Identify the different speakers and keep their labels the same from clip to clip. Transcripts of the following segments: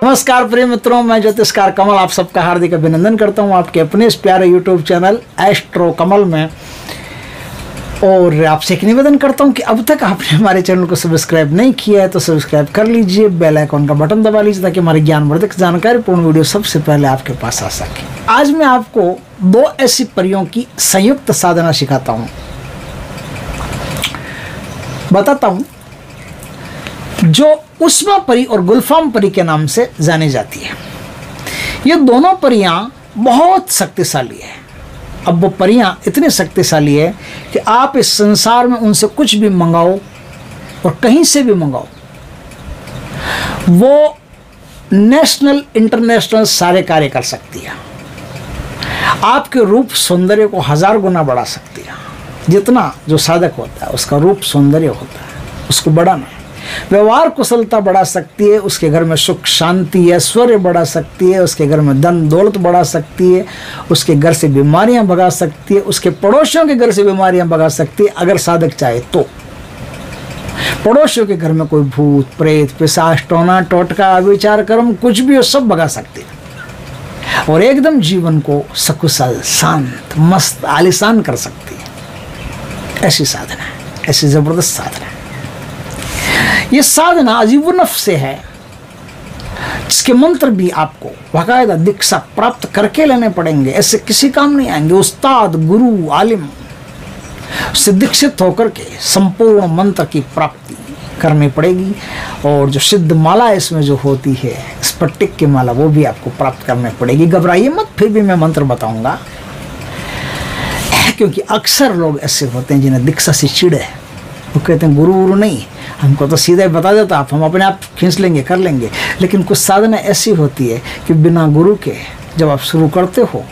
Speaker 1: नमस्कार प्रिय मित्रों, मैं ज्योतिषकार कमल आप सबका हार्दिक अभिनंदन करता हूं आपके अपने इस प्यारे यूट्यूब चैनल एस्ट्रो कमल में। और आपसे एक निवेदन करता हूं कि अब तक आपने हमारे चैनल को सब्सक्राइब नहीं किया है तो सब्सक्राइब कर लीजिए, बेल आइकॉन का बटन दबा लीजिए ताकि हमारी ज्ञानवर्धक जानकारी पूर्ण वीडियो सबसे पहले आपके पास आ सके। आज मैं आपको दो ऐसी परियों की संयुक्त साधना सिखाता हूँ, बताता हूँ, जो उष्मा परी और गुलफाम परी के नाम से जानी जाती है। ये दोनों परियां बहुत शक्तिशाली है। अब वो परियां इतनी शक्तिशाली है कि आप इस संसार में उनसे कुछ भी मंगाओ और कहीं से भी मंगाओ, वो नेशनल इंटरनेशनल सारे कार्य कर सकती है। आपके रूप सौंदर्य को 1000 गुना बढ़ा सकती है। जितना जो साधक होता है उसका रूप सौंदर्य होता है, उसको बढ़ाना है। व्यवहार कुशलता बढ़ा सकती है, उसके घर में सुख शांति ऐश्वर्य बढ़ा सकती है, उसके घर में धन दौलत बढ़ा सकती है, उसके घर से बीमारियां भगा सकती है, उसके पड़ोसियों के घर से बीमारियां भगा सकती है। अगर साधक चाहे तो पड़ोसियों के घर में कोई भूत प्रेत पिशाच टोना टोटका अविचार कर्म कुछ भी हो सब भगा सकती है और एकदम जीवन को सकुशल शांत मस्त आलिशान कर सकती है। ऐसी साधना है, ऐसी जबरदस्त साधना है। ये साधना अजीब नफ्स से है, जिसके मंत्र भी आपको बाकायदा दीक्षा प्राप्त करके लेने पड़ेंगे, ऐसे किसी काम नहीं आएंगे। उस्ताद गुरु आलिम से दीक्षित होकर के संपूर्ण मंत्र की प्राप्ति करनी पड़ेगी। और जो सिद्ध माला इसमें जो होती है स्फटिक की माला, वो भी आपको प्राप्त करनी पड़ेगी। घबराइए मत, फिर भी मैं मंत्र बताऊंगा, क्योंकि अक्सर लोग ऐसे होते हैं जिन्हें दीक्षा से चिढ़ है। वो कहते हैं गुरु गुरु नहीं, हमको तो सीधा ही बता देता आप, हम अपने आप खींच लेंगे कर लेंगे। लेकिन कुछ साधना ऐसी होती है कि बिना गुरु के जब आप शुरू करते हो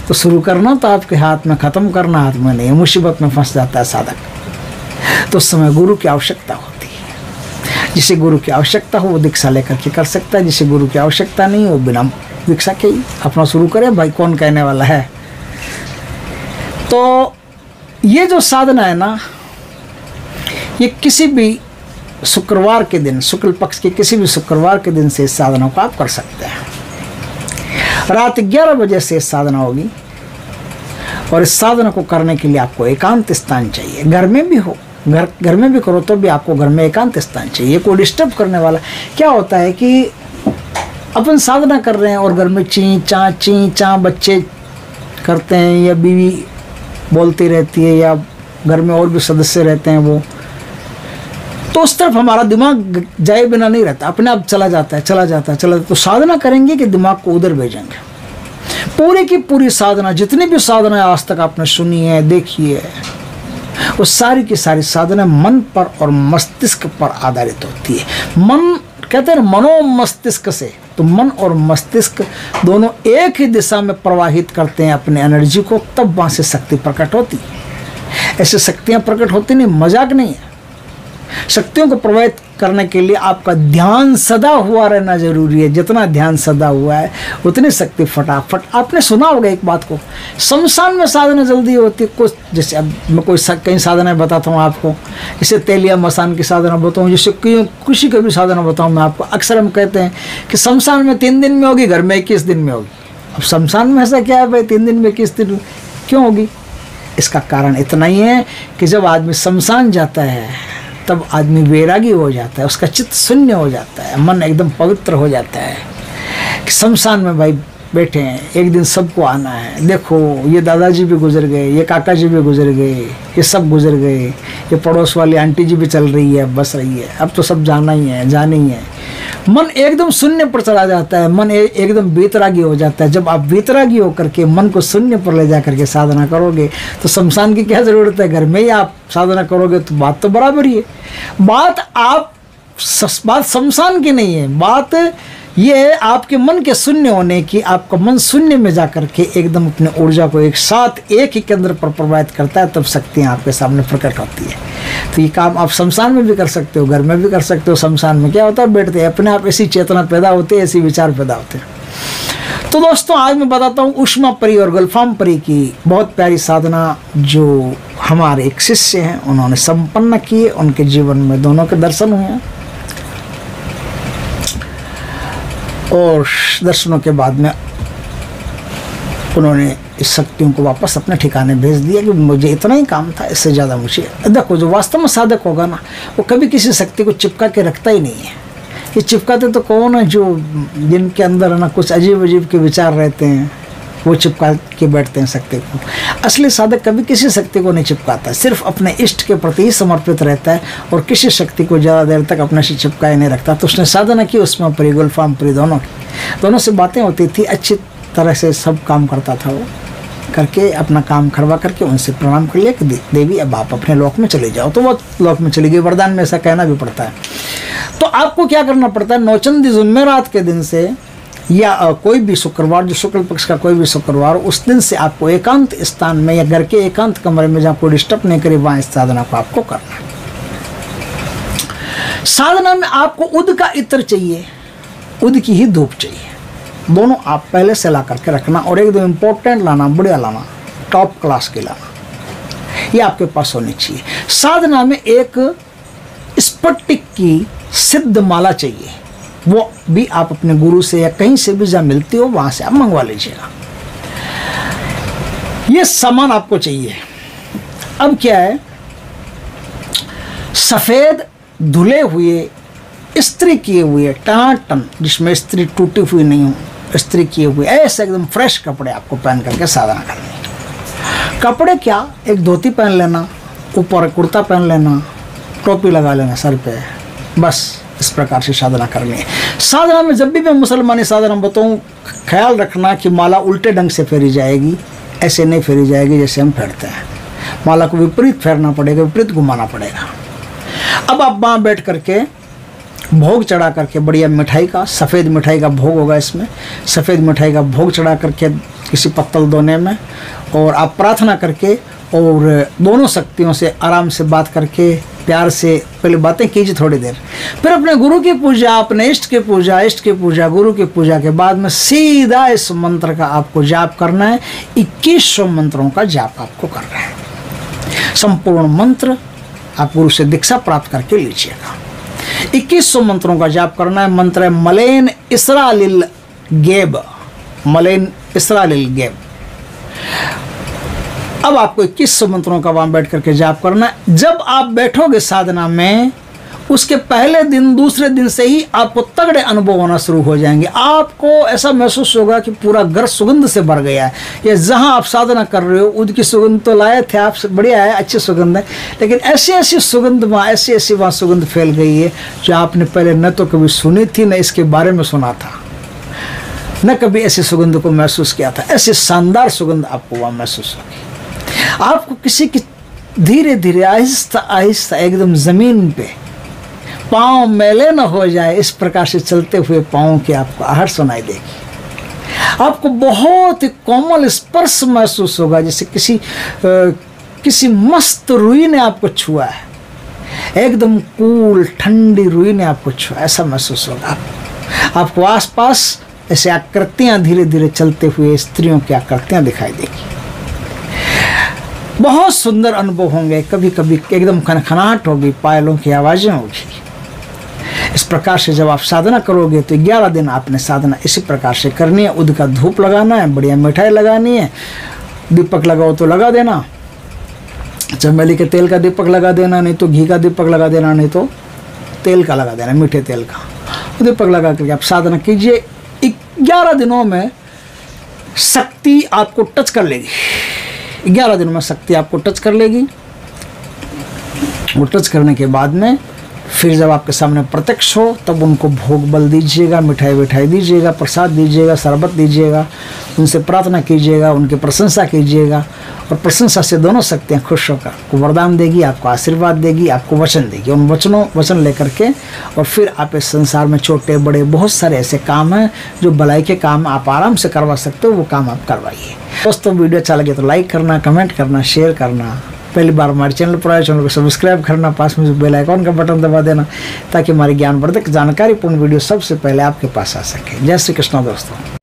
Speaker 1: तो शुरू करना तो आपके हाथ में, ख़त्म करना हाथ में नहीं। मुसीबत में फंस जाता है साधक, तो उस समय गुरु की आवश्यकता होती है। जिसे गुरु की आवश्यकता हो वो दीक्षा लेकर के कर सकता है, जिसे गुरु की आवश्यकता नहीं हो बिना दीक्षा के ही अपना शुरू करे। भाई कौन कहने वाला है। तो ये जो साधना है ना, ये किसी भी शुक्रवार के दिन, शुक्ल पक्ष के किसी भी शुक्रवार के दिन से इस साधना को आप कर सकते हैं। रात 11 बजे से इस साधना होगी और इस साधना को करने के लिए आपको एकांत स्थान चाहिए। घर में भी हो, घर में भी करो तो भी आपको घर में एकांत स्थान चाहिए। कोई डिस्टर्ब करने वाला, क्या होता है कि अपन साधना कर रहे हैं और घर में ची चाँ बच्चे करते हैं या बीवी बोलती रहती है या घर में और भी सदस्य रहते हैं, वो तो उस तरफ हमारा दिमाग जाए बिना नहीं रहता, अपने आप चला जाता है। तो साधना करेंगे कि दिमाग को उधर भेजेंगे। पूरी की पूरी साधना, जितनी भी साधना आज तक आपने सुनी है देखी है, वो सारी की सारी साधना मन पर और मस्तिष्क पर आधारित होती है। मन कहते हैं मनो मस्तिष्क से, तो मन और मस्तिष्क दोनों एक ही दिशा में प्रवाहित करते हैं अपने एनर्जी को, तब वहाँ से शक्ति प्रकट होती है। ऐसे शक्तियाँ प्रकट होती नहीं, मजाक नहीं है। शक्तियों को प्रभावित करने के लिए आपका ध्यान सदा हुआ रहना जरूरी है। जितना ध्यान सदा हुआ है उतनी शक्ति फटाफट। आपने सुना होगा एक बात को, शमशान में साधना जल्दी होती है। कुछ जैसे अब मैं कोई कई साधनाएं बताता हूँ आपको, जैसे तेलिया मसान की साधना बताऊँ, जैसे किसी का भी साधना बताऊँ मैं आपको। अक्सर हम कहते हैं कि शमशान में 3 दिन में होगी, घर में 21 दिन में होगी। अब शमशान में ऐसा क्या है भाई, 3 दिन में 21 दिन क्यों होगी? इसका कारण इतना ही है कि जब आदमी शमशान जाता है तब आदमी वैरागी हो जाता है, उसका चित्त शून्य हो जाता है, मन एकदम पवित्र हो जाता है कि शमशान में भाई बैठे हैं, एक दिन सबको आना है। देखो ये दादाजी भी गुजर गए, ये काका जी भी गुजर गए, ये सब गुजर गए, ये पड़ोस वाली आंटी जी भी चल रही है, बस रही है, अब तो सब जाना ही है, जाना ही है। मन एकदम शून्य पर चला जाता है, मन एकदम बेतरागी हो जाता है। जब आप बेतरागी होकर के मन को शून्य पर ले जा करके साधना करोगे तो शमशान की क्या ज़रूरत है, घर में ही आप साधना करोगे तो बात तो बराबर ही है। बात शमशान की नहीं है, बात ये है आपके मन के शून्य होने की। आपका मन शून्य में जाकर के एकदम अपने ऊर्जा को एक साथ एक ही केंद्र पर प्रभावित करता है, तब शक्तियाँ आपके सामने प्रकट होती है। तो ये काम आप शमशान में भी कर सकते हो, घर में भी कर सकते हो। शमशान में क्या होता है, बैठते हैं अपने आप ऐसी चेतना पैदा होती है, ऐसी विचार पैदा होते हैं। तो दोस्तों आज मैं बताता हूँ उष्मा परी और गुलफाम परी की बहुत प्यारी साधना, जो हमारे एक शिष्य हैं उन्होंने संपन्न किए, उनके जीवन में दोनों के दर्शन हुए हैं। और दर्शनों के बाद में उन्होंने इस शक्तियों को वापस अपने ठिकाने भेज दिया कि मुझे इतना ही काम था, इससे ज़्यादा मुझे। देखो, जो वास्तव में साधक होगा ना, वो कभी किसी शक्ति को चिपका के रखता ही नहीं है। ये चिपकाते तो कौन है, जो जिनके अंदर है ना कुछ अजीब अजीब के विचार रहते हैं, वो चिपका के बैठते हैं शक्ति को। असली साधक कभी किसी शक्ति को नहीं चिपकाता, सिर्फ अपने इष्ट के प्रति ही समर्पित रहता है और किसी शक्ति को ज़्यादा देर तक अपने से चिपकाए नहीं रखता। तो उसने साधना की, उसमें परी गुलफाम परी दोनों से बातें होती थी, अच्छी तरह से सब काम करता था वो, करके अपना काम करवा करके उनसे प्रणाम कर लिया कि देवी अब आप अपने लोक में चले जाओ। तो वो लोक में चली गई। वरदान में ऐसा कहना भी पड़ता है। तो आपको क्या करना पड़ता है, नौचंदी जुम्मेरात के दिन से या कोई भी शुक्रवार, जो शुक्ल पक्ष का कोई भी शुक्रवार, उस दिन से आपको एकांत स्थान में या घर के एकांत कमरे में जहाँ कोई डिस्टर्ब नहीं करे, वहाँ इस साधना को आपको करना है। साधना में आपको उद का इत्र चाहिए, उद की ही धूप चाहिए। दोनों आप पहले से ला करके रखना और एकदम इम्पोर्टेंट लाना, बढ़िया लाना, टॉप क्लास के लाना, ये आपके पास होनी चाहिए। साधना में एक स्फटिक की सिद्ध माला चाहिए, वो भी आप अपने गुरु से या कहीं से भी जहाँ मिलती हो वहाँ से आप मंगवा लीजिएगा। ये सामान आपको चाहिए। अब क्या है, सफ़ेद धुले हुए, इस्त्री किए हुए टनाटन, जिसमें इस्त्री टूटी हुई नहीं हो, इस्त्री किए हुए ऐसे एकदम फ्रेश कपड़े आपको पहन करके साधना करनी है। कपड़े क्या, एक धोती पहन लेना, ऊपर कुर्ता पहन लेना, टोपी लगा लेना सर पे, बस इस प्रकार से साधना करनी है। साधना में जब भी मैं मुसलमानी साधना बताऊँ, ख्याल रखना कि माला उल्टे ढंग से फेरी जाएगी, ऐसे नहीं फेरी जाएगी जैसे हम फेरते हैं। माला को विपरीत फेरना पड़ेगा, विपरीत घुमाना पड़ेगा। अब आप वहाँ बैठ करके भोग चढ़ा करके, बढ़िया मिठाई का, सफ़ेद मिठाई का भोग होगा इसमें, सफ़ेद मिठाई का भोग चढ़ा करके किसी पत्तल दोने में, और आप प्रार्थना करके और दोनों शक्तियों से आराम से बात करके प्यार से पहले बातें कीजिए थोड़ी देर। फिर अपने गुरु की पूजा, अपने इष्ट की पूजा, गुरु की पूजा के बाद में सीधा इस मंत्र का आपको जाप करना है। 2100 मंत्रों का जाप आपको करना है। संपूर्ण मंत्र आप गुरु से दीक्षा प्राप्त करके लीजिएगा। 2100 मंत्रों का जाप करना है। मंत्र है मलेन इसरालिल गेब, मलेन इसरालिल गेब। अब आपको 2100 मंत्रों का वहाँ बैठ करके जाप करना है। जब आप बैठोगे साधना में, उसके पहले दिन, दूसरे दिन से ही आपको तगड़े अनुभव होना शुरू हो जाएंगे। आपको ऐसा महसूस होगा कि पूरा घर सुगंध से भर गया है। ये जहाँ आप साधना कर रहे हो, उनकी सुगंध तो लाए थे आप, बढ़िया है, अच्छी सुगंध है, लेकिन ऐसी ऐसी सुगंध वहाँ, ऐसी ऐसी वहाँ सुगंध फैल गई है जो आपने पहले न तो कभी सुनी थी, न इसके बारे में सुना था, न कभी ऐसी सुगंध को महसूस किया था। ऐसी शानदार सुगंध आपको वहाँ महसूस होगी। आपको किसी की धीरे धीरे, आहिस्ता आहिस्ता, एकदम ज़मीन पे पाँव मैले न हो जाए इस प्रकार से चलते हुए पाँव की आपको आहट सुनाई देगी। आपको बहुत ही कोमल स्पर्श महसूस होगा, जैसे किसी मस्त रुई ने आपको छुआ है, एकदम कूल ठंडी रुई ने आपको छुआ, ऐसा महसूस होगा। आपको आसपास ऐसे आकृतियाँ धीरे धीरे चलते हुए स्त्रियों की आकृतियाँ दिखाई देगी। बहुत सुंदर अनुभव होंगे। कभी कभी एकदम खनखनाहट होगी, पायलों की आवाज़ें होगी। इस प्रकार से जब आप साधना करोगे तो 11 दिन आपने साधना इसी प्रकार से करनी है। उद का धूप लगाना है, बढ़िया मिठाई लगानी है, दीपक लगाओ तो लगा देना, चमेली के तेल का दीपक लगा देना, नहीं तो घी का दीपक लगा देना, नहीं तो तेल का लगा देना, मीठे तेल का दीपक लगा करके आप साधना कीजिए। 11 दिनों में शक्ति आपको टच कर लेगी। 11 दिनों में शक्ति आपको टच कर लेगी। वो टच करने के बाद में फिर जब आपके सामने प्रत्यक्ष हो तब उनको भोग बल दीजिएगा, मिठाई विठाई दीजिएगा, प्रसाद दीजिएगा, शरबत दीजिएगा, उनसे प्रार्थना कीजिएगा, उनकी प्रशंसा कीजिएगा। और प्रशंसा से दोनों शक्तियाँ खुश होकर आपको वरदान देगी, आपको आशीर्वाद देगी, आपको वचन देगी। उन वचन लेकर के और फिर आप इस संसार में छोटे बड़े बहुत सारे ऐसे काम हैं जो भलाई के काम आप आराम से करवा सकते हो, वो काम आप करवाइए। दोस्तों, वीडियो अच्छा लगे तो लाइक करना, कमेंट करना, शेयर करना। पहली बार हमारे चैनल पर आए, चैनल को सब्सक्राइब करना, पास में जो बेल आइकॉन का बटन दबा देना, ताकि हमारी ज्ञानवर्धक जानकारीपूर्ण वीडियो सबसे पहले आपके पास आ सके। जय श्री कृष्ण दोस्तों।